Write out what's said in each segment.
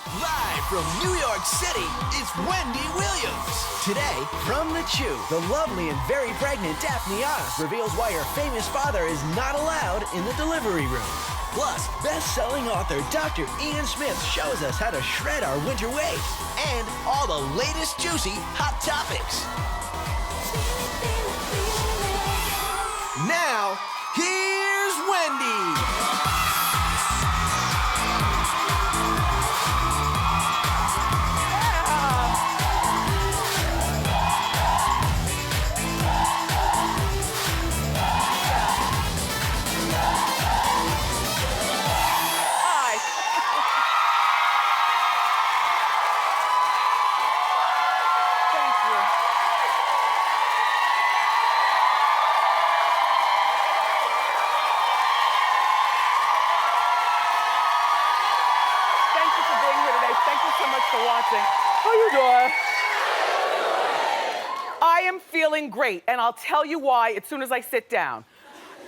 Live from New York City, it's Wendy Williams. Today, from the Chew, the lovely and very pregnant Daphne Oz reveals why her famous father is not allowed in the delivery room. Plus, best-selling author Dr. Ian Smith shows us how to shred our winter waist. And all the latest juicy hot topics. Now, here's Wendy. Watching. How you doing? I am feeling great, and I'll tell you why as soon as I sit down.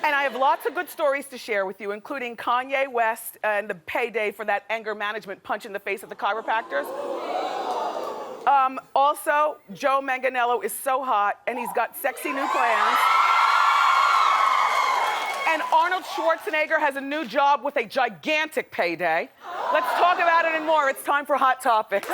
And I have lots of good stories to share with you, including Kanye West and the payday for that anger management punch in the face of the chiropractors. Also, Joe Manganiello is so hot, and he's got sexy new plans. And Arnold Schwarzenegger has a new job with a gigantic payday. Let's talk about it and more. It's time for Hot Topics.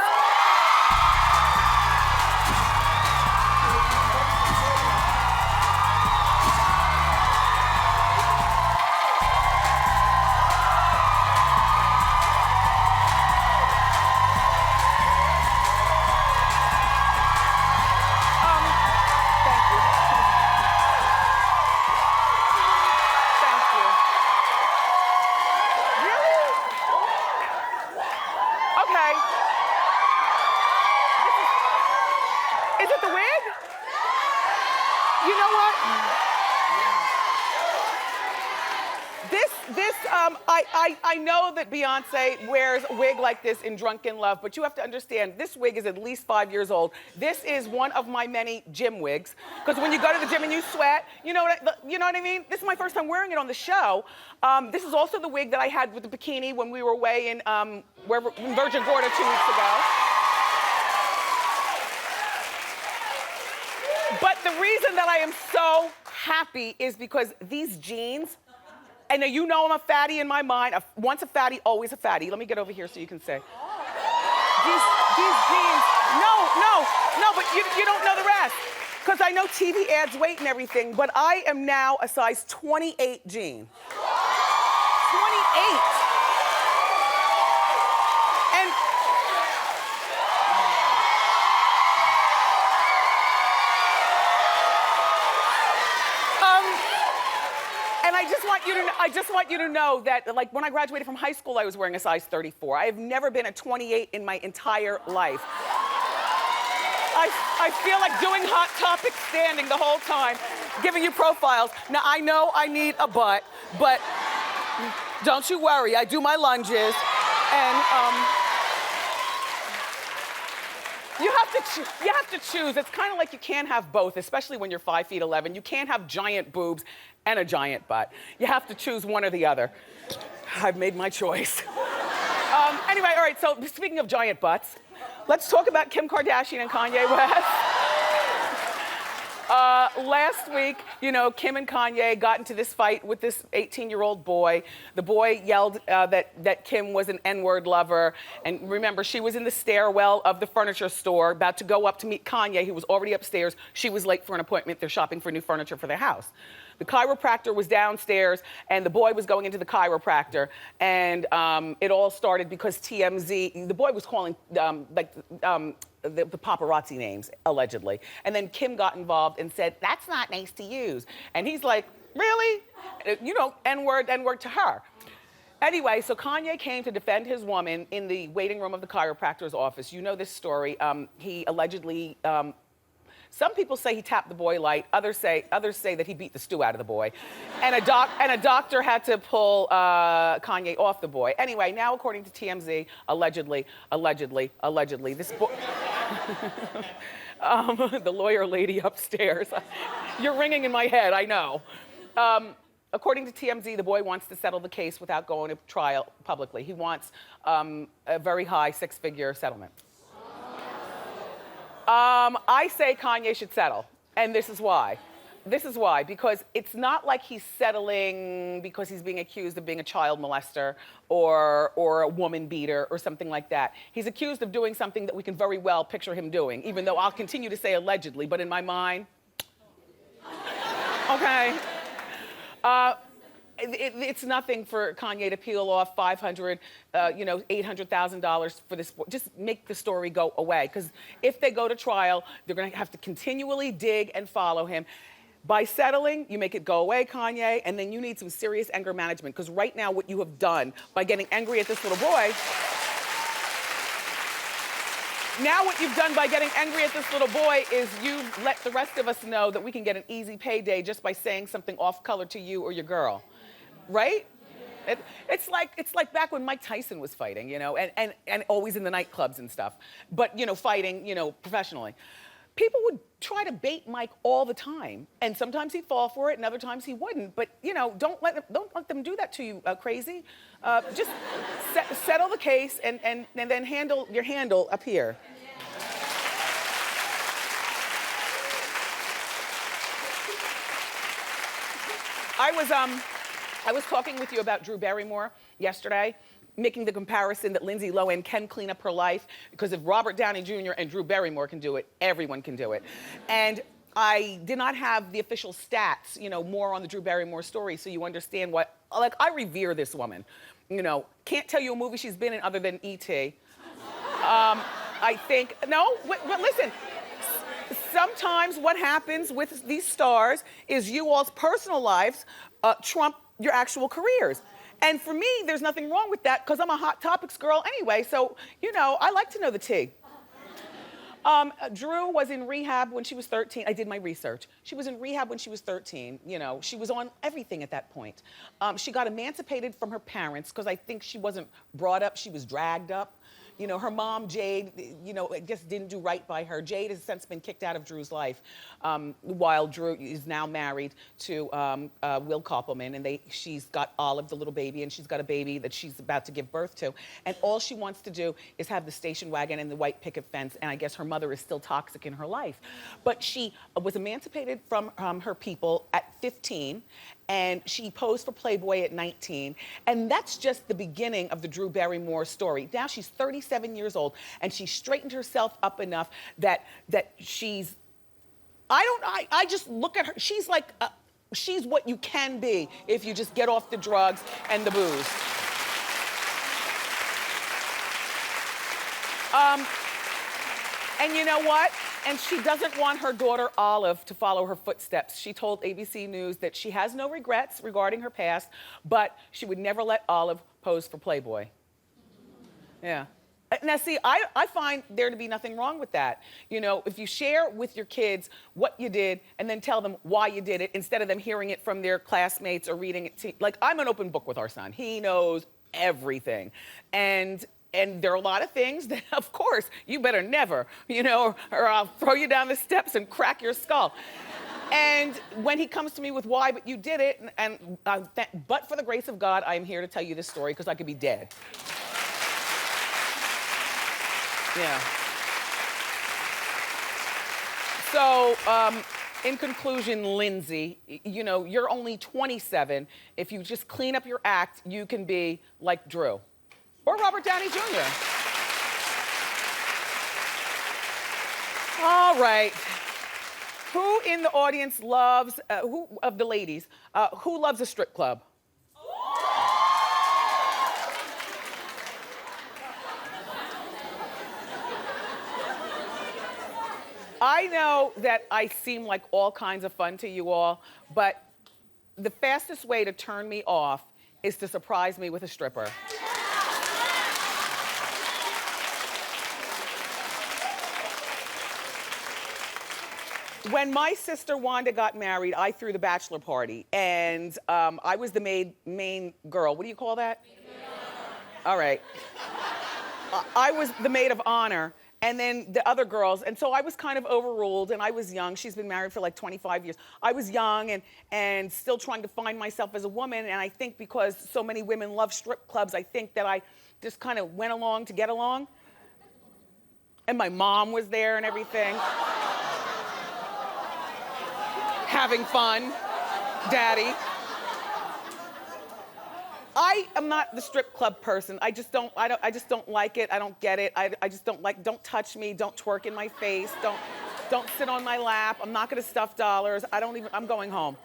Is it the wig? You know what? I know that Beyonce wears a wig like this in Drunken Love, but you have to understand, this wig is at least 5 years old. This is one of my many gym wigs, because when you go to the gym and you sweat, you know what I mean? This is my first time wearing it on the show. This is also the wig that I had with the bikini when we were away in Virgin Gorda 2 weeks ago. But the reason that I am so happy is because these jeans, and you know I'm a fatty in my mind. Once a fatty, always a fatty. Let me get over here so you can say. These jeans, no, but you don't know the rest. Because I know TV adds weight and everything, but I am now a size 28 jean. 28. And I just want you to know that, like, when I graduated from high school, I was wearing a size 34. I have never been a 28 in my entire life. I feel like doing Hot Topics standing the whole time, giving you profiles. Now, I know I need a butt, but don't you worry. I do my lunges, and you have to choose. It's kind of like you can't have both, especially when you're 5'11". You can't have giant boobs and a giant butt. You have to choose one or the other. I've made my choice. Anyway, all right, so speaking of giant butts, let's talk about Kim Kardashian and Kanye West. Last week, Kim and Kanye got into this fight with this 18-year-old boy. The boy yelled that Kim was an N-word lover. And remember, she was in the stairwell of the furniture store, about to go up to meet Kanye, who was already upstairs. She was late for an appointment. They're shopping for new furniture for their house. The chiropractor was downstairs, and the boy was going into the chiropractor. And it all started because TMZ, the boy was calling, the paparazzi names, allegedly. And then Kim got involved and said, "That's not nice to use." And he's like, "Really?" N-word to her. Anyway, so Kanye came to defend his woman in the waiting room of the chiropractor's office. You know this story. He allegedly, some people say he tapped the boy light. Others say that he beat the stew out of the boy. And a doctor had to pull Kanye off the boy. Anyway, now according to TMZ, allegedly, this boy... the lawyer lady upstairs. You're ringing in my head, I know. according to TMZ, the boy wants to settle the case without going to trial publicly. He wants a very high six-figure settlement. I say Kanye should settle, and this is why. This is why, because it's not like he's settling because he's being accused of being a child molester or a woman beater or something like that. He's accused of doing something that we can very well picture him doing, even though I'll continue to say allegedly, but in my mind, okay. It's nothing for Kanye to peel off $500, $800,000 for this. Just make the story go away, because if they go to trial, they're gonna have to continually dig and follow him. By settling, you make it go away, Kanye, and then you need some serious anger management, because right now what you have done by getting angry at this little boy, now what you've done by getting angry at this little boy is you've let the rest of us know that we can get an easy payday just by saying something off color to you or your girl, right? It's like back when Mike Tyson was fighting, and always in the nightclubs and stuff, but fighting, professionally. People would try to bait Mike all the time, and sometimes he'd fall for it, and other times he wouldn't. But don't let them do that to you, crazy. Just settle the case and then handle your handle up here. I was talking with you about Drew Barrymore yesterday, making the comparison that Lindsay Lohan can clean up her life, because if Robert Downey Jr. and Drew Barrymore can do it, everyone can do it. And I did not have the official stats, more on the Drew Barrymore story, so you understand what, I revere this woman. Can't tell you a movie she's been in other than E.T. I think, no, but listen, sometimes what happens with these stars is you all's personal lives trump your actual careers. And for me, there's nothing wrong with that, because I'm a Hot Topics girl anyway, so, I like to know the tea. Drew was in rehab when she was 13. I did my research. She was in rehab when she was 13. She was on everything at that point. She got emancipated from her parents, because I think she wasn't brought up, she was dragged up. Her mom, Jade, just didn't do right by her. Jade has since been kicked out of Drew's life, while Drew is now married to Will Koppelman, and she's got Olive, the little baby, and she's got a baby that she's about to give birth to. And all she wants to do is have the station wagon and the white picket fence, and I guess her mother is still toxic in her life. But she was emancipated from her people at 15, and she posed for Playboy at 19. And that's just the beginning of the Drew Barrymore story. Now she's 37 years old, and she straightened herself up enough that she's, I just look at her, she's like, she's what you can be if you just get off the drugs and the booze. And you know what? And she doesn't want her daughter Olive to follow her footsteps. She told ABC News that she has no regrets regarding her past, but she would never let Olive pose for Playboy. Yeah. Now see, I find there to be nothing wrong with that. If you share with your kids what you did and then tell them why you did it, instead of them hearing it from their classmates or reading it like, I'm an open book with our son. He knows everything. And there are a lot of things that, of course, you better never, or I'll throw you down the steps and crack your skull. And when he comes to me with why, but you did it, but for the grace of God, I am here to tell you this story, because I could be dead. Yeah. So, in conclusion, Lindsay, you're only 27. If you just clean up your act, you can be like Drew. Or Robert Downey Jr. All right. Who in the audience loves, who of the ladies, who loves a strip club? I know that I seem like all kinds of fun to you all, but the fastest way to turn me off is to surprise me with a stripper. When my sister Wanda got married, I threw the bachelor party, and I was the main girl. What do you call that? All right. I was the maid of honor, and then the other girls. And so I was kind of overruled, and I was young. She's been married for like 25 years. I was young and still trying to find myself as a woman, and I think because so many women love strip clubs, I think that I just kind of went along to get along. And my mom was there and everything. Having fun, daddy. I am not the strip club person. I just don't like it. I don't get it. I just don't like, don't touch me, don't twerk in my face, don't sit on my lap. I'm not gonna stuff dollars. I'm going home.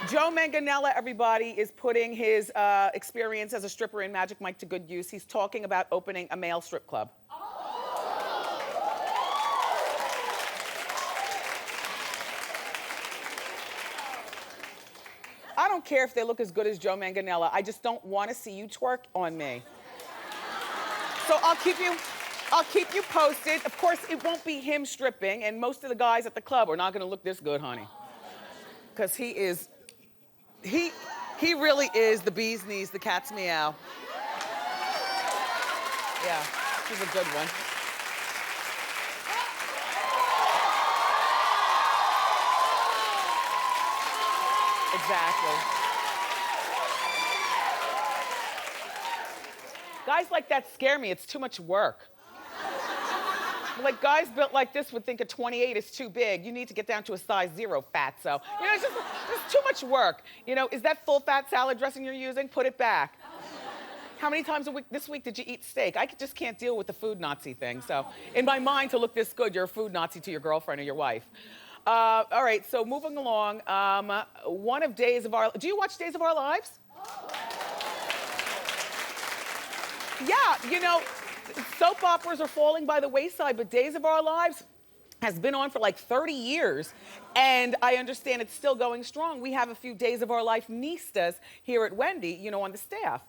Joe Manganiello, everybody, is putting his experience as a stripper in Magic Mike to good use. He's talking about opening a male strip club. I don't care if they look as good as Joe Manganiello. I just don't want to see you twerk on me. So I'll keep you posted. Of course, it won't be him stripping, and most of the guys at the club are not going to look this good, honey. Because he really is the bee's knees, the cat's meow. Yeah, he's a good one. Exactly. Guys like that scare me. It's too much work. Like, guys built like this would think a 28 is too big. You need to get down to a size 0, fatso. You know, it's just too much work. You know, is that full fat salad dressing you're using? Put it back. How many times a week this week did you eat steak? I just can't deal with the food Nazi thing. So in my mind, to look this good, you're a food Nazi to your girlfriend or your wife. All right, so moving along, one of Days of Our... Do you watch Days of Our Lives? Yeah, you know, soap operas are falling by the wayside, but Days of Our Lives has been on for like 30 years, and I understand it's still going strong. We have a few Days of Our Life niestas here at Wendy, you know, on the staff.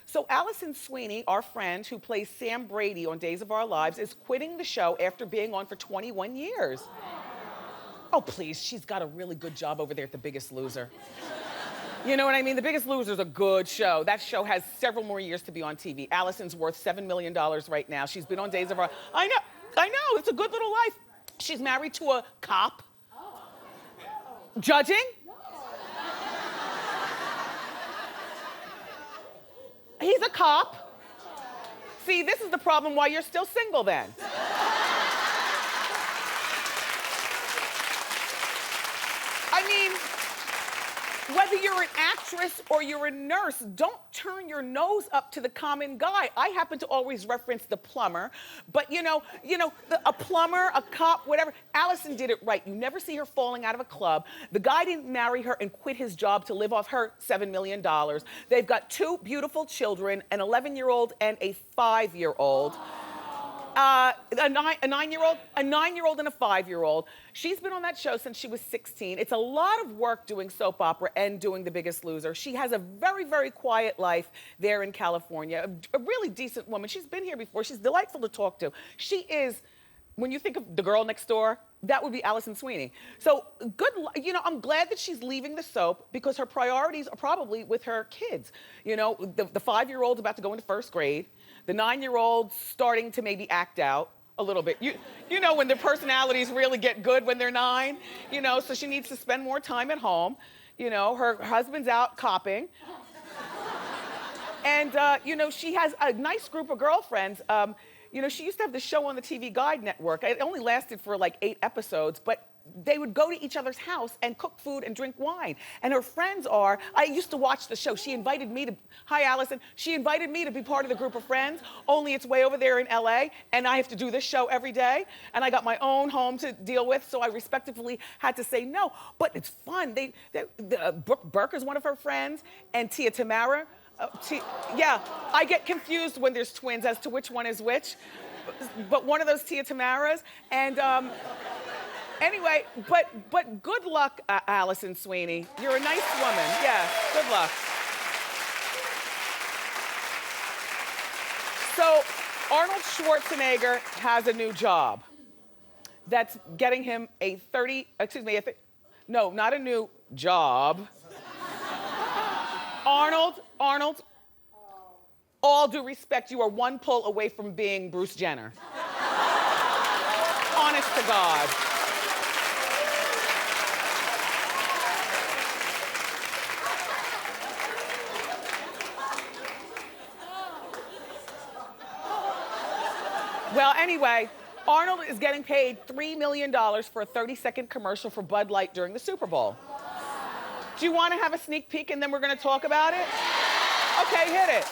So Alison Sweeney, our friend who plays Sam Brady on Days of Our Lives, is quitting the show after being on for 21 years. Oh, please, she's got a really good job over there at The Biggest Loser. You know what I mean? The Biggest Loser is a good show. That show has several more years to be on TV. Alison's worth $7 million right now. She's been on Days of Our... I know, it's a good little life. She's married to a cop. Judging? He's a cop. See, this is the problem why you're still single then. I mean, whether you're an actress or you're a nurse, don't turn your nose up to the common guy. I happen to always reference the plumber, but a plumber, a cop, whatever. Alison did it right. You never see her falling out of a club. The guy didn't marry her and quit his job to live off her $7 million. They've got 2 beautiful children, an 11-year-old and a 5-year-old. A 9-year-old and a 5-year-old. She's been on that show since she was 16. It's a lot of work doing soap opera and doing The Biggest Loser. She has a very, very quiet life there in California. A really decent woman. She's been here before. She's delightful to talk to. She is, when you think of the girl next door, that would be Alison Sweeney. So I'm glad that she's leaving the soap because her priorities are probably with her kids. You know, the 5-year-old's about to go into 1st grade. The 9-year-old's starting to maybe act out a little bit. You know when their personalities really get good when they're 9, you know, so she needs to spend more time at home. You know, her husband's out copping. And, she has a nice group of girlfriends. She used to have the show on the TV Guide Network. It only lasted for like 8 episodes, but they would go to each other's house and cook food and drink wine. And her friends I used to watch the show. She invited me to, hi Alison, she invited me to be part of the group of friends, only it's way over there in LA, and I have to do this show every day, and I got my own home to deal with, so I respectfully had to say no. But it's fun. Brooke Burke is one of her friends, and Tia Tamara. Yeah, I get confused when there's twins as to which one is which, but one of those Tia Tamaras, and anyway, but good luck, Alison Sweeney. You're a nice woman. Yeah, good luck. So Arnold Schwarzenegger has a new job that's getting him not a new job. Arnold, all due respect, you are one pull away from being Bruce Jenner. Honest to God. Well, anyway, Arnold is getting paid $3 million for a 30-second commercial for Bud Light during the Super Bowl. Do you want to have a sneak peek and then we're going to talk about it? Okay, hit it.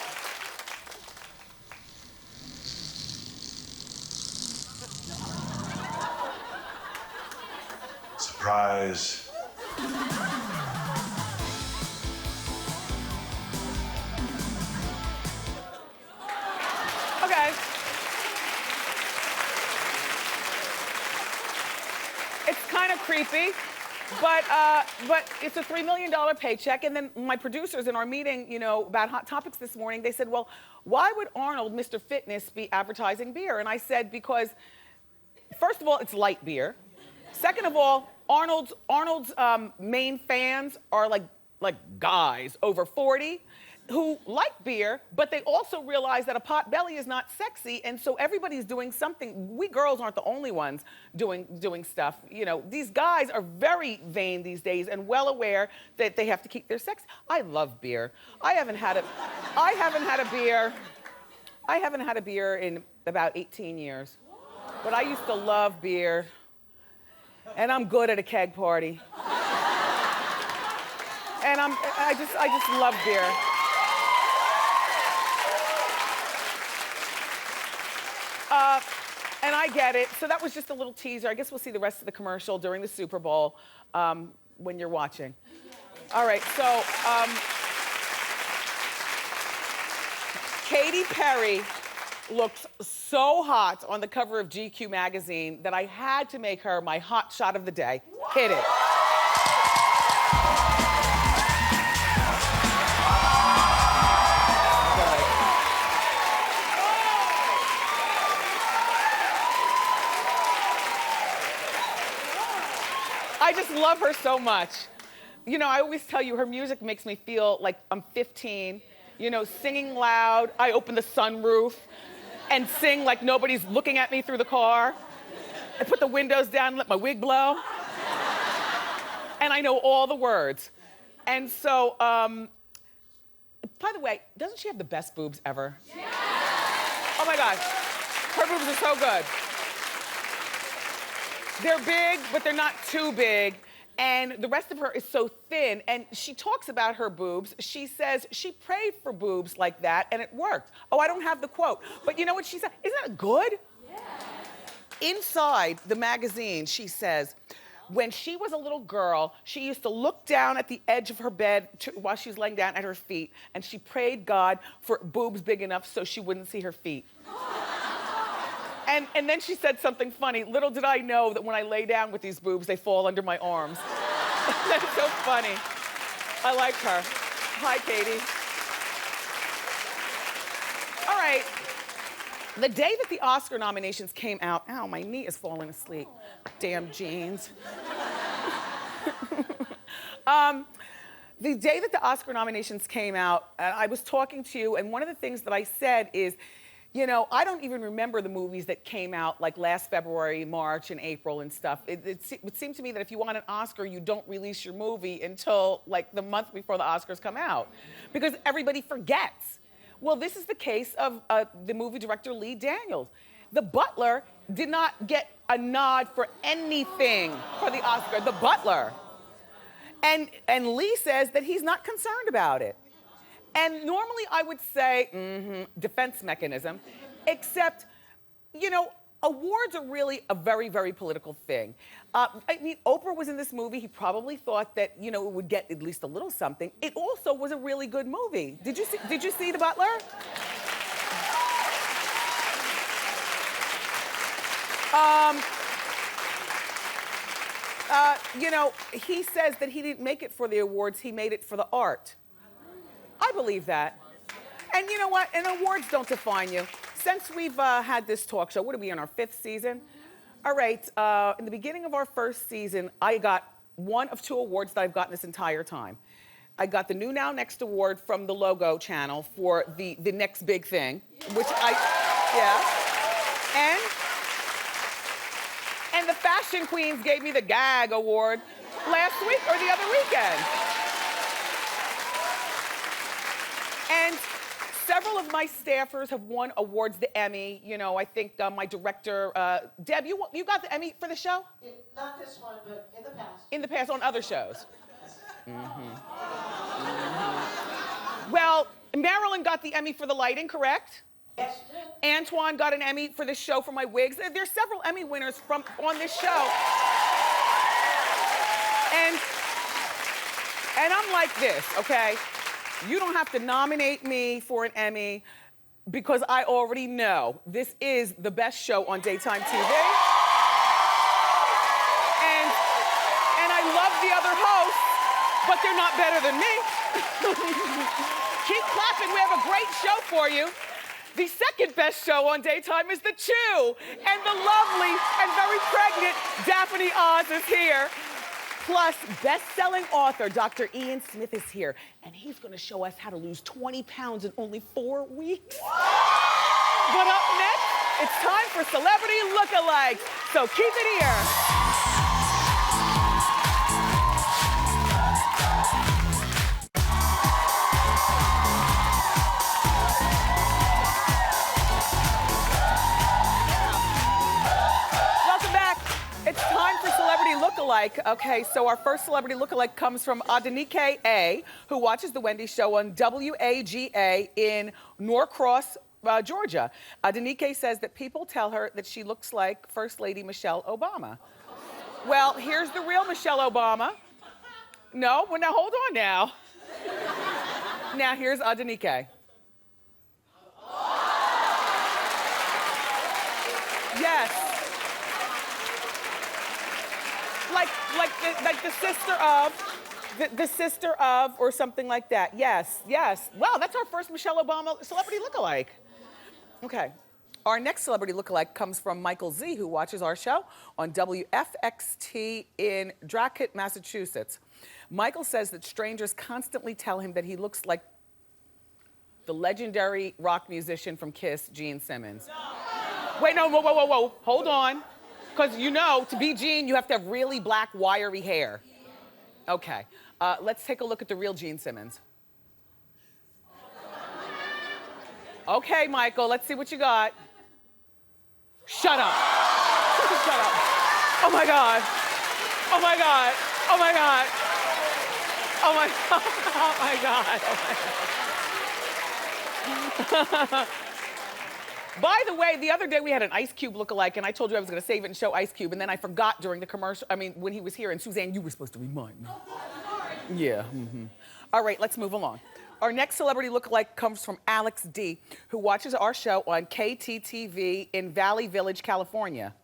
Surprise. Okay. It's kind of creepy, but it's a $3 million paycheck. And then my producers in our meeting, you know, about Hot Topics this morning, they said, well, why would Arnold, Mr. Fitness, be advertising beer? And I said, because first of all, it's light beer. Second of all, Arnold's main fans are like guys over 40 who like beer, but they also realize that a pot belly is not sexy, and so everybody's doing something. We girls aren't the only ones doing stuff. You know, these guys are very vain these days and well aware that they have to keep their sex. I love beer. I haven't had a beer in about 18 years. But I used to love beer. And I'm good at a keg party. And I just love beer. And I get it. So that was just a little teaser. I guess we'll see the rest of the commercial during the Super Bowl when you're watching. All right, so Katy Perry looks so hot on the cover of GQ magazine that I had to make her my hot shot of the day. Hit it. I just love her so much. You know, I always tell you her music makes me feel like I'm 15, you know, singing loud. I open the sunroof and sing like nobody's looking at me through the car. I put the windows down and let my wig blow. And I know all the words. And so, by the way, doesn't she have the best boobs ever? Yeah. Oh my gosh, her boobs are so good. They're big, but they're not too big. And the rest of her is so thin. And she talks about her boobs. She says she prayed for boobs like that, and it worked. Oh, I don't have the quote. But you know what she said? Isn't that good? Yeah. Inside the magazine, she says, when she was a little girl, she used to look down at the edge of her bed while she was laying down at her feet, and she prayed God for boobs big enough so she wouldn't see her feet. And then she said something funny. Little did I know that when I lay down with these boobs, they fall under my arms. That's so funny. I like her. Hi, Katy. All right. The day that the Oscar nominations came out, ow, my knee is falling asleep. Damn jeans. The day that the Oscar nominations came out, I was talking to you, and one of the things that I said is, you know, I don't even remember the movies that came out like last February, March, and April and stuff. It would seem to me that if you want an Oscar, you don't release your movie until like the month before the Oscars come out, because everybody forgets. Well, this is the case of the movie director Lee Daniels. The Butler did not get a nod for anything for the Oscar. The Butler. And Lee says that he's not concerned about it. And normally I would say, defense mechanism, except, you know, awards are really a very, very political thing. I mean, Oprah was in this movie. He probably thought that, you know, it would get at least a little something. It also was a really good movie. Did you see The Butler? You know, he says that he didn't make it for the awards, he made it for the art. I believe that. And you know what? And awards don't define you. Since we've had this talk show, what are we in our 5th season? All right, in the beginning of our 1st season, I got one of 2 awards that I've gotten this entire time. I got the New Now Next award from the Logo channel for the next big thing, which yeah. And the Fashion Queens gave me the GAG award last week or the other weekend. And several of my staffers have won awards, the Emmy. You know, I think my director, Deb, you got the Emmy for the show? Not this one, but in the past. In the past, on other shows. Well, Marilyn got the Emmy for the lighting, correct? Yes, you did. Antoine got an Emmy for this show for my wigs. There's several Emmy winners on this show. And I'm like this, okay? You don't have to nominate me for an Emmy because I already know this is the best show on daytime TV. And I love the other hosts, but they're not better than me. Keep clapping, we have a great show for you. The second best show on daytime is The Chew, and the lovely and very pregnant Daphne Oz is here. Plus, best-selling author Dr. Ian Smith is here, and he's gonna show us how to lose 20 pounds in only 4 weeks. But up next, it's time for Celebrity Lookalikes, so keep it here. It's time for Celebrity Lookalike. Okay, so our first Celebrity Lookalike comes from Adenike A, who watches The Wendy Show on WAGA in Norcross, Georgia. Adenike says that people tell her that she looks like First Lady Michelle Obama. Well, here's the real Michelle Obama. No, well, now hold on now. Now, here's Adenike. Yes. Like the sister of, or something like that. Yes, yes. Wow, that's our first Michelle Obama Celebrity Lookalike. Okay, our next Celebrity Lookalike comes from Michael Z, who watches our show on WFXT in Dracut, Massachusetts. Michael says that strangers constantly tell him that he looks like the legendary rock musician from Kiss, Gene Simmons. No. Wait, no, whoa, hold on. Because you know, to be Gene, you have to have really black, wiry hair. Okay, let's take a look at the real Gene Simmons. Okay, Michael, let's see what you got. Shut up. Shut up. Oh my God. Oh my God. Oh my God. Oh my God. Oh my God. Oh my God. By the way, the other day we had an Ice Cube lookalike, and I told you I was gonna save it and show Ice Cube, and then I forgot during the commercial, when he was here, and Suzanne, you were supposed to remind me. Yeah, All right, let's move along. Our next celebrity lookalike comes from Alex D, who watches our show on KTTV in Valley Village, California.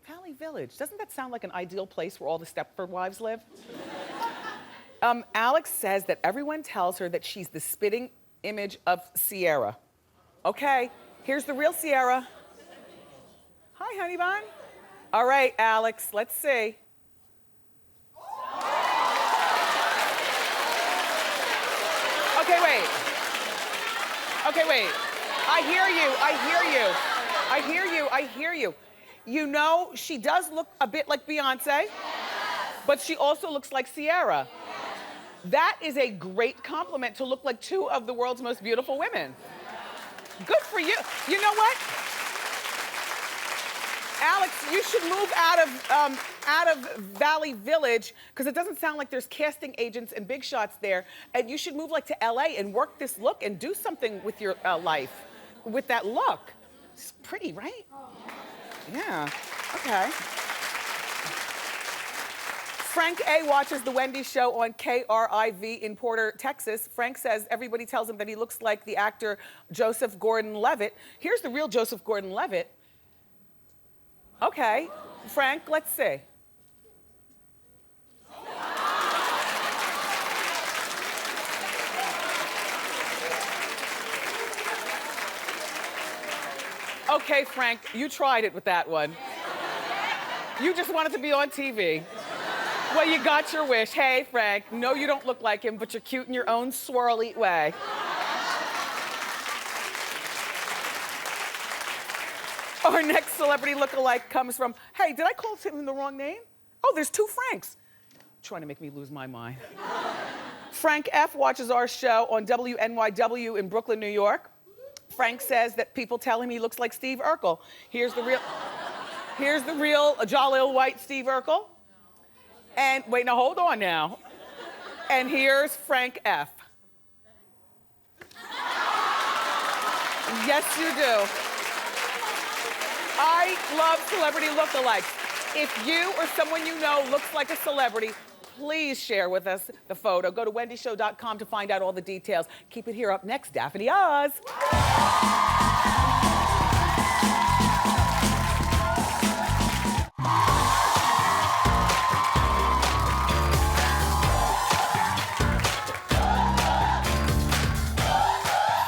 Valley Village, doesn't that sound like an ideal place where all the Stepford wives live? Alex says that everyone tells her that she's the spitting image of Sierra. Okay, here's the real Sierra. Hi, honey bun. All right, Alex, let's see. Okay, wait. Okay, wait. I hear you. You know, she does look a bit like Beyonce, but she also looks like Sierra. That is a great compliment to look like two of the world's most beautiful women. Good for you. You know what? Alex, you should move out of Valley Village, because it doesn't sound like there's casting agents and big shots there. And you should move like to LA and work this look and do something with your life, with that look. It's pretty, right? Yeah, okay. Frank A watches The Wendy Show on KRIV in Porter, Texas. Frank says everybody tells him that he looks like the actor Joseph Gordon-Levitt. Here's the real Joseph Gordon-Levitt. Okay, Frank, let's see. Okay, Frank, you tried it with that one. You just wanted to be on TV. Well, you got your wish. Hey, Frank, no, you don't look like him, but you're cute in your own swirly way. Our next celebrity lookalike comes from, hey, did I call him the wrong name? Oh, there's two Franks. Trying to make me lose my mind. Frank F. watches our show on WNYW in Brooklyn, New York. Frank says that people tell him he looks like Steve Urkel. Here's the real Jalil White Steve Urkel. And wait, now hold on now. And here's Frank F. Yes, you do. I love celebrity lookalikes. If you or someone you know looks like a celebrity, please share with us the photo. Go to wendyshow.com to find out all the details. Keep it here. Up next, Daphne Oz.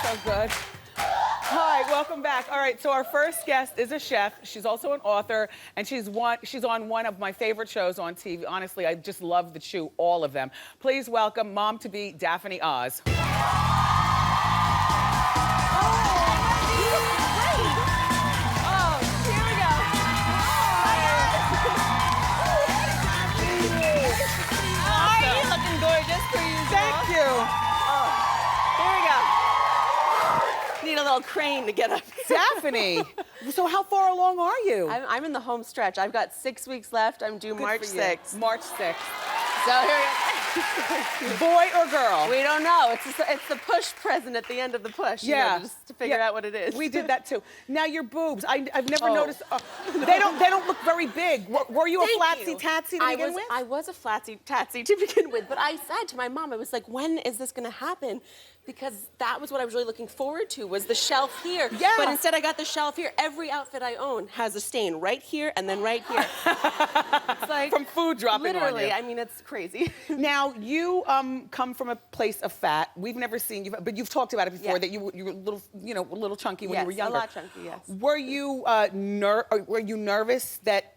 So good. Hi, welcome back. All right, so our first guest is a chef. She's also an author, and she's on one of my favorite shows on TV. Honestly, I just love The Chew, all of them. Please welcome mom-to-be Daphne Oz. Oh, here we go. Hi, you're looking gorgeous for you. Thank you. Here we go. Need a little crane to get up. Daphne, so how far along are you? I'm in the home stretch. I've got 6 weeks left. I'm due Good March for you. 6th. March 6th. So here we go. Boy or girl? We don't know. It's the push present at the end of the push. Yeah. You know, just to figure out what it is. We did that too. Now your boobs, I've never Oh. noticed. They don't look very big. Were you a Thank flatsy you. tatsy to begin with? I was a flatsy tatsy to begin with, but I said to my mom, I was like, when is this gonna happen? Because that was what I was really looking forward to, was the shelf here. Yeah. But instead I got the shelf here. Every outfit I own has a stain right here and then right here. It's like, From food dropping on literally, you. I mean, it's crazy. Now you come from a place of fat. We've never seen you, but you've talked about it before. Yeah. That you were a little, a little chunky when Yes, you were younger. a lot chunky, yes. Were you were you nervous that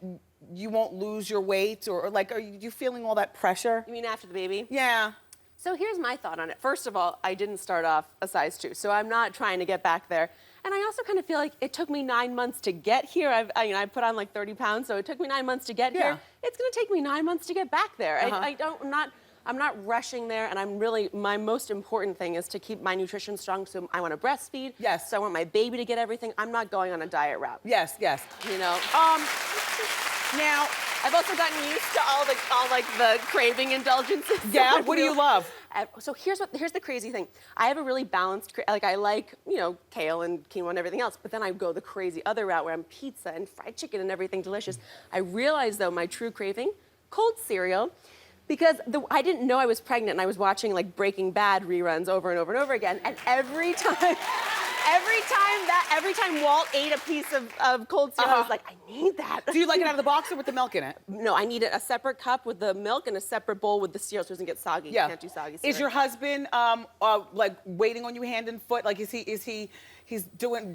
you won't lose your weight, or like are you feeling all that pressure? You mean after the baby? Yeah. So here's my thought on it. First of all, I didn't start off a size 2, so I'm not trying to get back there. And I also kind of feel like it took me 9 months to get here. I put on like 30 pounds, so it took me 9 months to get Yeah. here. It's gonna take me 9 months to get back there. Uh-huh. I'm not rushing there, and my most important thing is to keep my nutrition strong, so I want to breastfeed. Yes. So I want my baby to get everything. I'm not going on a diet route. Yes, yes. You know? Now, I've also gotten used to all the craving indulgences. yeah, what do you love? So here's the crazy thing. I have a really balanced, I like, kale and quinoa and everything else, but then I go the crazy other route where I'm pizza and fried chicken and everything delicious. I realized though, my true craving, cold cereal, because I didn't know I was pregnant and I was watching like Breaking Bad reruns over and over and over again, and every time Walt ate a piece of cold cereal, I was like, I need that. Do you like it out of the box or with the milk in it? No, I need a separate cup with the milk and a separate bowl with the cereal so it doesn't get soggy. Yeah. You can't do soggy cereal. Is your husband like waiting on you hand and foot? Like he's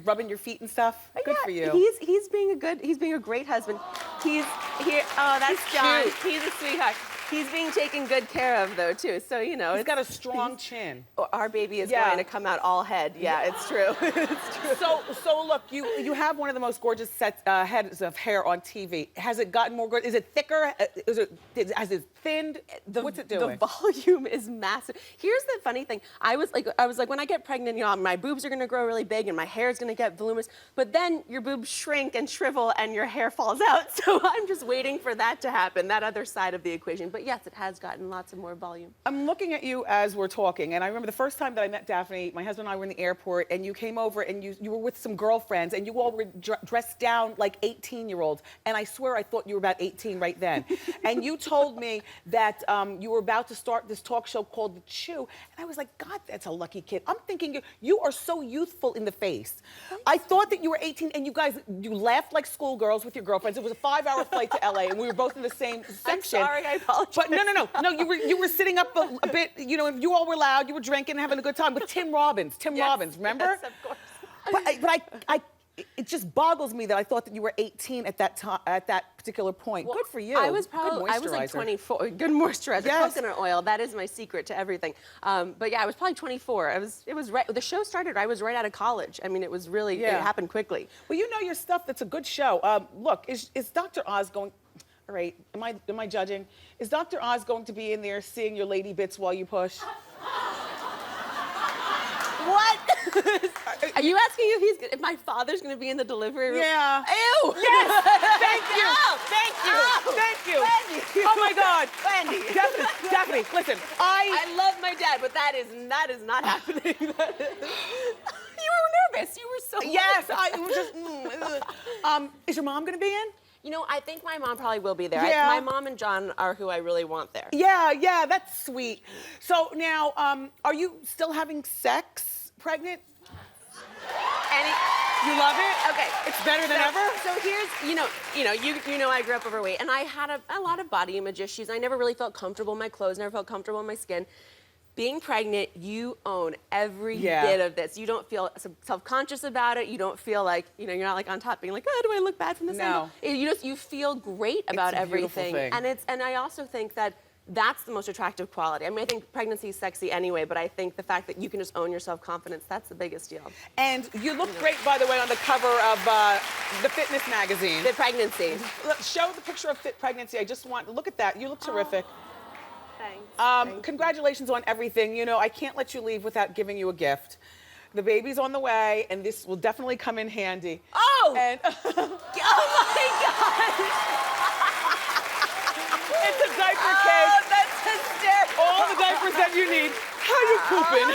rubbing your feet and stuff? Good for you. He's being a great husband. That's John. cute. He's a sweetheart. He's being taken good care of though too. So He's got a strong chin. Our baby is Yeah. going to come out all head. Yeah, it's true. It's true. So look, you have one of the most gorgeous heads of hair on TV. Has it gotten more good? Is it thicker? Has it thinned? What's it doing? The volume is massive. Here's the funny thing. I was like, when I get pregnant, my boobs are gonna grow really big and my hair is gonna get voluminous. But then your boobs shrink and shrivel and your hair falls out. So I'm just waiting for that to happen, that other side of the equation. But yes, it has gotten lots of more volume. I'm looking at you as we're talking, and I remember the first time that I met Daphne, my husband and I were in the airport, and you came over and you were with some girlfriends, and you all were dressed down like 18-year-olds, and I swear I thought you were about 18 right then. And you told me that you were about to start this talk show called The Chew, and I was like, God, that's a lucky kid. I'm thinking you are so youthful in the face. I thought that you were 18, and you laughed like schoolgirls with your girlfriends. It was a 5-hour flight to LA, and we were both in the same section. I'm sorry, I apologize. But no, you were sitting up a bit, you all were loud, you were drinking and having a good time with Tim Robbins. Tim Robbins, remember? Yes, of course. But It just boggles me that I thought that you were 18 at that time, at that particular point. Good for you. I was Good like moisturizer. 24. Good moisturizer. Yes. Coconut oil. That is my secret to everything. But yeah, I was probably 24. It was right. The show started. I was right out of college. I mean, it was really. Yeah. It happened quickly. Well, you know your stuff. That's a good show. Look, is Dr. Oz going? All right, am I judging? Is Dr. Oz going to be in there seeing your lady bits while you push? What? Are you asking if my father's going to be in the delivery room? Yeah. Ew. Yes. Thank you. No. Thank you. Oh. Thank you. Wendy. Oh my God. Wendy. Daphne, listen. I love my dad, but that is not happening. You were nervous. You were so Yes. nervous. I was just. Is your mom gonna be in? You know, I think my mom probably will be there. Yeah. My mom and John are who I really want there. Yeah. That's sweet. So now, are you still having sex? Pregnant? You love it? Okay. It's better than ever? So here's, you know, I grew up overweight, and I had a lot of body image issues. I never really felt comfortable in my clothes, never felt comfortable in my skin. Being pregnant, you own every bit of this. You don't feel self-conscious about it. You don't feel like, you're not like on top being like, oh, do I look bad from this angle? You feel great about It's a beautiful everything. thing. And I also think that that's the most attractive quality. I mean, I think pregnancy is sexy anyway, but I think the fact that you can just own your self-confidence, that's the biggest deal. And you look great, by the way, on the cover of the fitness magazine. The pregnancy. Show the picture of fit pregnancy. I just want, look at that. You look terrific. Thanks. Congratulations on everything. You know, I can't let you leave without giving you a gift. The baby's on the way, and this will definitely come in handy. Oh! And Oh my God! it's a diaper Oh, cake. that's hysterical. All the diapers that you need. How you pooping?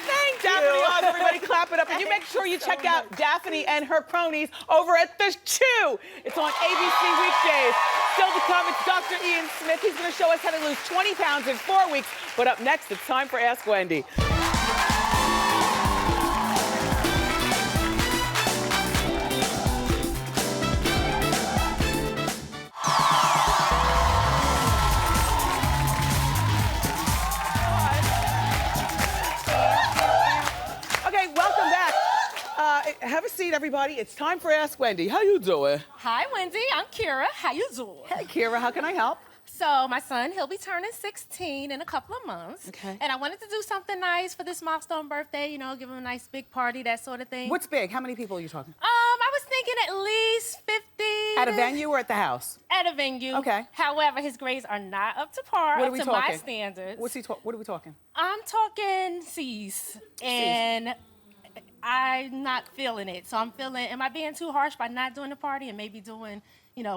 Thank you. Daphne Oz, everybody clap it up. And you make sure you check out Daphne and her cronies over at The Chew. It's on ABC weekdays. Still to come, it's Dr. Ian Smith. He's going to show us how to lose 20 pounds in 4 weeks. But up next, it's time for Ask Wendy. Okay, welcome back. Have a seat, everybody. It's time for Ask Wendy. How you doing? Hi, Wendy. I'm Kira. How you doing? Hey, Kira, how can I help? So my son, he'll be turning 16 in a couple of months. Okay. And I wanted to do something nice for this milestone birthday, give him a nice big party, that sort of thing. What's big? How many people are you talking? I was thinking at least 50. At a venue or at the house? At a venue. Okay. However, his grades are not up to par, What are up we to talking? my standards. What are we talking? I'm talking C's. And I'm not feeling it. So I'm feeling, am I being too harsh by not doing the party and maybe doing,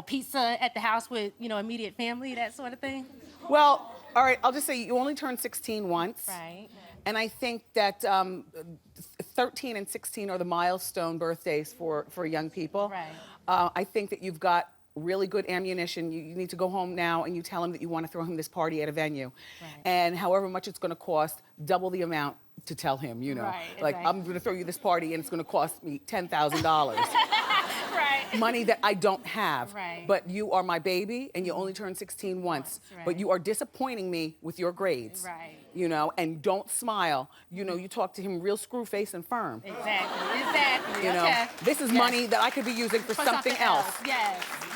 pizza at the house with, immediate family, that sort of thing? Well, all right, I'll just say you only turned 16 once. Right. And I think that 13 and 16 are the milestone birthdays for young people. Right. I think that you've got really good ammunition. You need to go home now and you tell him that you want to throw him this party at a venue. Right. And however much it's going to cost, double the amount to tell him, Right, Like, right. I'm going to throw you this party and it's going to cost me $10,000. Right. Money that I don't have. Right. But you are my baby and you only turned 16 once. Right. But you are disappointing me with your grades. Right. And don't smile. You talk to him real screw face and firm. Exactly. Okay. This is Yes. money that I could be using for something else.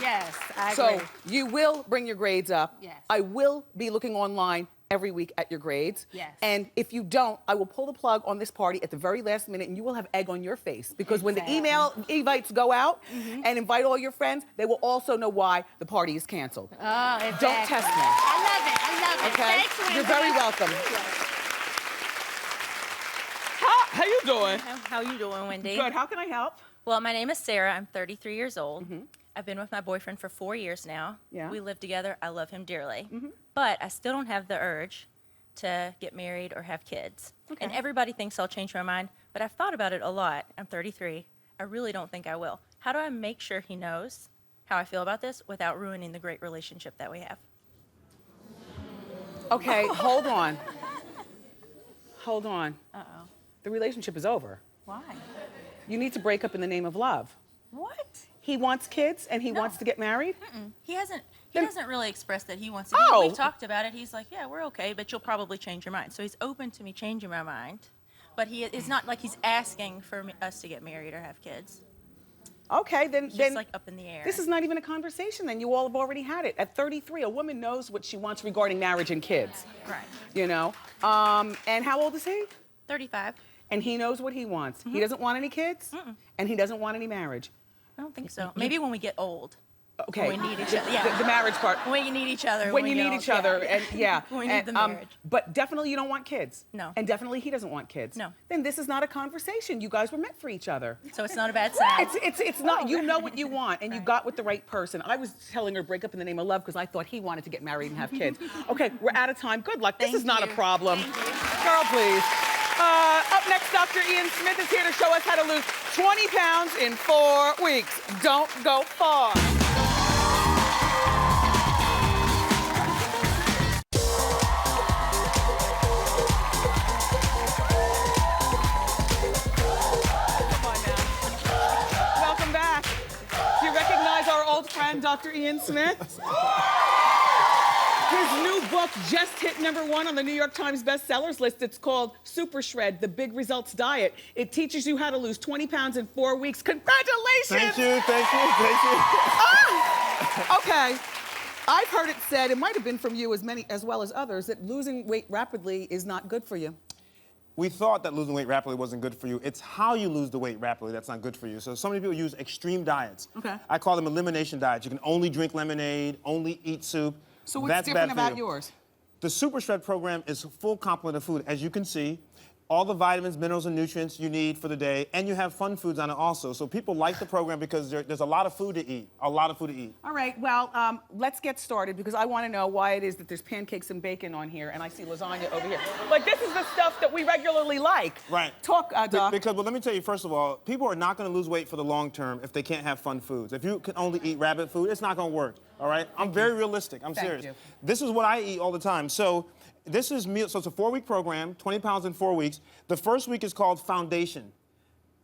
Yes, I So agree. you will bring your grades up. Yes. I will be looking online every week at your grades. Yes. And if you don't, I will pull the plug on this party at the very last minute and you will have egg on your face. Because when the email invites go out and invite all your friends, they will also know why the party is canceled. Oh, exactly. Don't test me. I love it. Okay? Thanks, Wendy. You're very welcome. How you doing? How you doing, Wendy? Good. How can I help? Well, my name is Sarah. I'm 33 years old. I've been with my boyfriend for 4 years now. Yeah. We live together. I love him dearly. But I still don't have the urge to get married or have kids. And everybody thinks I'll change my mind, but I've thought about it a lot. I'm 33. I really don't think I will. How do I make sure he knows how I feel about this without ruining the great relationship that we have? Okay, hold on. Hold on. Uh-oh. The relationship is over. Why? You need to break up in the name of love. What? He wants kids and he wants to get married? He hasn't. He Then- doesn't really express that he wants to. Oh. We've talked about it. He's like, yeah, we're okay, but you'll probably change your mind. So he's open to me changing my mind, But it's not like he's asking for us to get married or have kids. Okay, then It's just like up in the air. this is not even a conversation. Then you all have already had it. At 33, a woman knows what she wants regarding marriage and kids. Right. You know. And how old is he? 35. And he knows what he wants. He doesn't want any kids, and he doesn't want any marriage. I don't think so. Maybe when we get old. Okay. When we need each other. Yeah. The marriage part. When you need each other. When you need each other, and yeah. When we need the marriage. But definitely you don't want kids. No. And definitely he doesn't want kids. No. Then this is not a conversation. You guys were meant for each other. So it's not a bad sign. It's not. You know what you want, and you got with the right person. I was telling her break up in the name of love because I thought he wanted to get married and have kids. Okay, we're out of time. Good luck. This is not a problem. Girl, please. Up next, Dr. Ian Smith is here to show us how to lose 20 pounds in 4 weeks. Don't go far. Welcome back. Do you recognize our old friend, Dr. Ian Smith? His new book just hit #1 on the New York Times bestsellers list. It's called Super Shred, The Big Results Diet. It teaches you how to lose 20 pounds in 4 weeks. Congratulations! Thank you, thank you, thank you. Okay. I've heard it said, it might have been from you as well as others, that losing weight rapidly is not good for you. We thought that losing weight rapidly wasn't good for you. It's how you lose the weight rapidly that's not good for you. So many people use extreme diets. Okay. I call them elimination diets. You can only drink lemonade, only eat soup. So what's That's different bad for about you. yours? The Super Shred program is a full complement of food. As you can see, all the vitamins, minerals, and nutrients you need for the day, and you have fun foods on it also. So people like the program because there's a lot of food to eat, a lot of food to eat. All right, well, let's get started because I want to know why it is that there's pancakes and bacon on here and I see lasagna over here. Like, this is the stuff that we regularly like. Right. Talk, Doc. Well, let me tell you, first of all, people are not going to lose weight for the long term if they can't have fun foods. If you can only eat rabbit food, it's not going to work, all right? I'm very realistic. I'm Thank serious. you. This is what I eat all the time. So this is meal. So it's a 4-week program, 20 pounds in 4 weeks. The first week is called Foundation.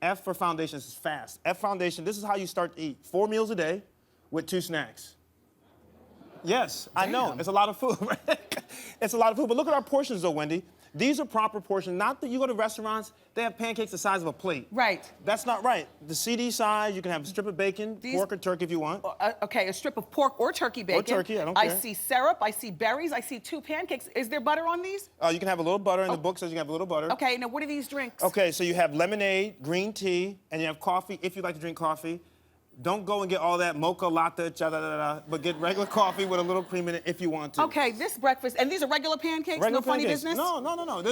F for Foundation is fast. F Foundation, this is how you start to eat. 4 meals a day with 2 snacks. Yes, I know. It's a lot of food, right? It's a lot of food. But look at our portions, though, Wendy. These are proper portions. Not that you go to restaurants, they have pancakes the size of a plate. Right. That's not right. The CD size, you can have a strip of bacon, pork or turkey if you want. Okay, a strip of pork or turkey bacon. Or turkey, I don't I care. see syrup, I see berries, I see 2 pancakes. Is there butter on these? You can have a little butter, in the book says you can have a little butter. Okay, now what are these drinks? Okay, so you have lemonade, green tea, and you have coffee if you like to drink coffee. Don't go and get all that mocha latte, but get regular coffee with a little cream in it if you want to. Okay, this breakfast, and these are regular pancakes? Regular No funny pancakes. business? No.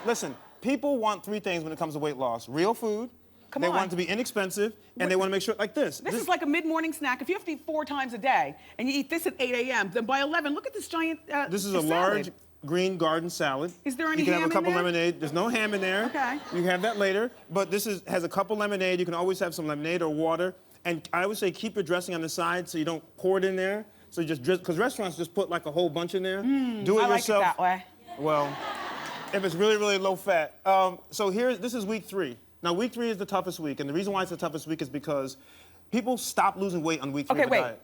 Listen. People want 3 things when it comes to weight loss. Real food, they want it to be inexpensive, and they want to make sure, like this. This is like a mid-morning snack. If you have to eat 4 times a day, and you eat this at 8 a.m., then by 11, look at this giant This is a salad. large green garden salad. Is there any You can ham have a couple in there? lemonade. There's no ham in there. Okay. You can have that later. But this has a couple lemonade. You can always have some lemonade or water. And I would say keep your dressing on the side so you don't pour it in there. So you just dress, because restaurants just put like a whole bunch in there. Do it I like yourself. it that way. Well, if it's really, really low fat. So this is week 3. Now, week 3 is the toughest week. And the reason why it's the toughest week is because people stop losing weight on week 3 Okay, of the wait. diet.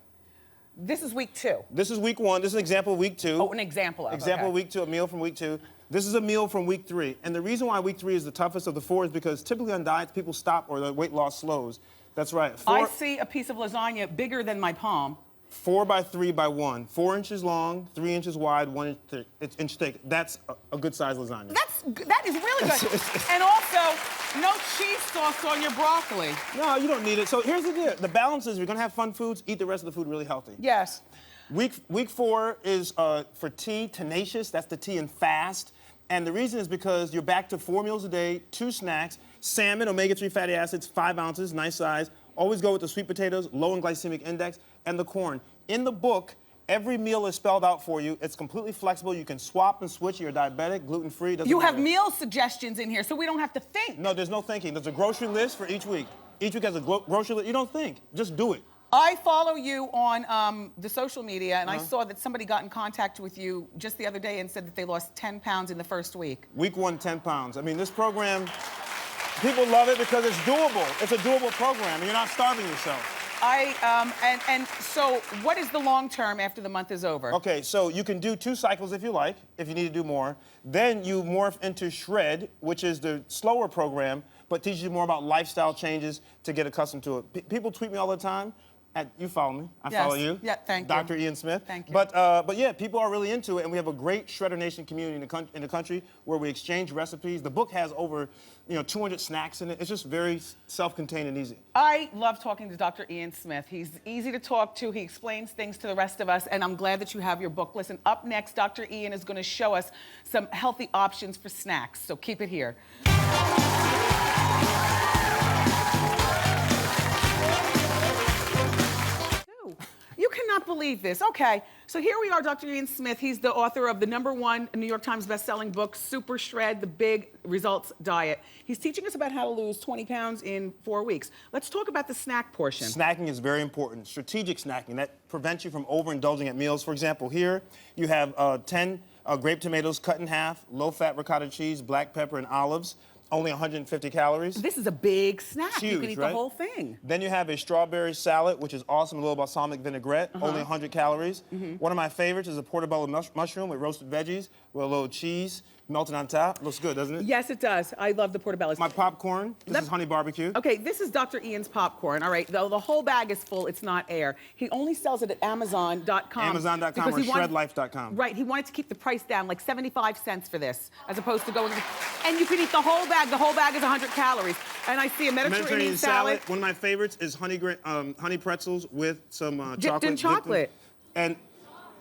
This is week 2. This is week 1. This is an example of week 2. Oh, an example of, Example okay. of week 2, a meal from week 2. This is a meal from week 3. And the reason why week 3 is the toughest of the 4 is because typically on diets, people stop or the weight loss slows. That's right. I see a piece of lasagna bigger than my palm. 4 by 3 by 1. 4 inches long, 3 inches wide, 1 inch thick. That's a good size lasagna. That is really good. And also, no cheese sauce on your broccoli. No, you don't need it. So here's the deal. The balance is you're going to have fun foods, eat the rest of the food really healthy. Yes. Week 4 is for T, tenacious. That's the T in fast. And the reason is because you're back to 4 meals a day, 2 snacks, salmon, omega-3 fatty acids, 5 ounces, nice size. Always go with the sweet potatoes, low in glycemic index, and the corn. In the book, every meal is spelled out for you. It's completely flexible. You can swap and switch. You're diabetic, gluten-free. You have matter. meal suggestions in here, so we don't have to think. No, there's no thinking. There's a grocery list for each week. Each week has a grocery list. You don't think. Just do it. I follow you on the social media, and I saw that somebody got in contact with you just the other day and said that they lost 10 pounds in the first week. Week 1, 10 pounds. I mean, this program, people love it because it's doable. It's a doable program, and you're not starving yourself. And so what is the long term after the month is over? Okay, so you can do 2 cycles if you like, if you need to do more. Then you morph into Shred, which is the slower program, but teaches you more about lifestyle changes to get accustomed to it. People tweet me all the time. You follow me. I follow you. Yeah, thank you. Dr. Ian Smith. Thank you. But yeah, people are really into it, and we have a great Shredder Nation community in the country where we exchange recipes. The book has over 200 snacks in it. It's just very self-contained and easy. I love talking to Dr. Ian Smith. He's easy to talk to. He explains things to the rest of us, and I'm glad that you have your book. Listen, up next, Dr. Ian is going to show us some healthy options for snacks, so keep it here. You cannot believe this. Okay, so here we are, Dr. Ian Smith. He's the author of the #1 New York Times best-selling book, Super Shred, The Big Results Diet. He's teaching us about how to lose 20 pounds in 4 weeks. Let's talk about the snack portion. Snacking is very important. Strategic snacking, that prevents you from overindulging at meals. For example, here you have 10 grape tomatoes cut in half, low-fat ricotta cheese, black pepper, and olives. Only 150 calories. This is a big snack. It's huge, you can eat right? the whole thing. Then you have a strawberry salad, which is awesome, a little balsamic vinaigrette, only 100 calories. One of my favorites is a portobello mushroom with roasted veggies with a little cheese melted on top. Looks good, doesn't it? Yes, it does. I love the portobellos. My popcorn, this is honey barbecue. Okay, this is Dr. Ian's popcorn. All right, though the whole bag is full, it's not air. He only sells it at Amazon.com. Amazon.com or shredlife.com. Right, he wanted to keep the price down, like 75 cents for this, as opposed to going. And you can eat the whole bag. The whole bag is 100 calories. And I see a Mediterranean salad. One of my favorites is honey pretzels with some Dipped chocolate. in chocolate. And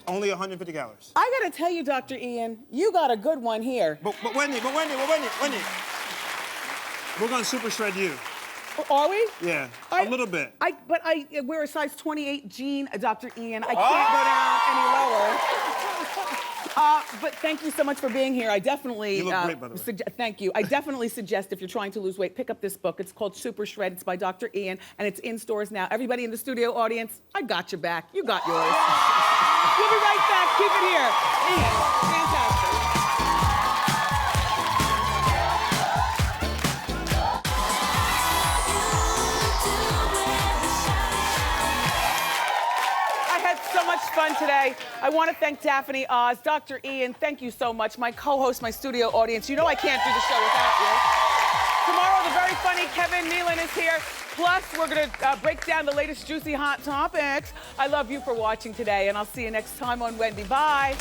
only 150 calories. I gotta tell you, Dr. Ian, you got a good one here. But Wendy, we're gonna super shred you. Are we? Yeah, a little bit. But I wear a size 28 jean, Dr. Ian. I can't go down any lower. But thank you so much for being here. I definitely You look great, by the way. Thank you. I definitely suggest if you're trying to lose weight, pick up this book. It's called Super Shred. It's by Dr. Ian, and it's in stores now. Everybody in the studio audience, I got your back. You got yours. We'll be right back. Keep it here. Ian, fantastic. So much fun today. I want to thank Daphne Oz, Dr. Ian, thank you so much. My co-host, my studio audience, you know I can't do the show without you. Tomorrow, the very funny Kevin Nealon is here. Plus, we're going to break down the latest juicy hot topics. I love you for watching today, and I'll see you next time on Wendy. Bye.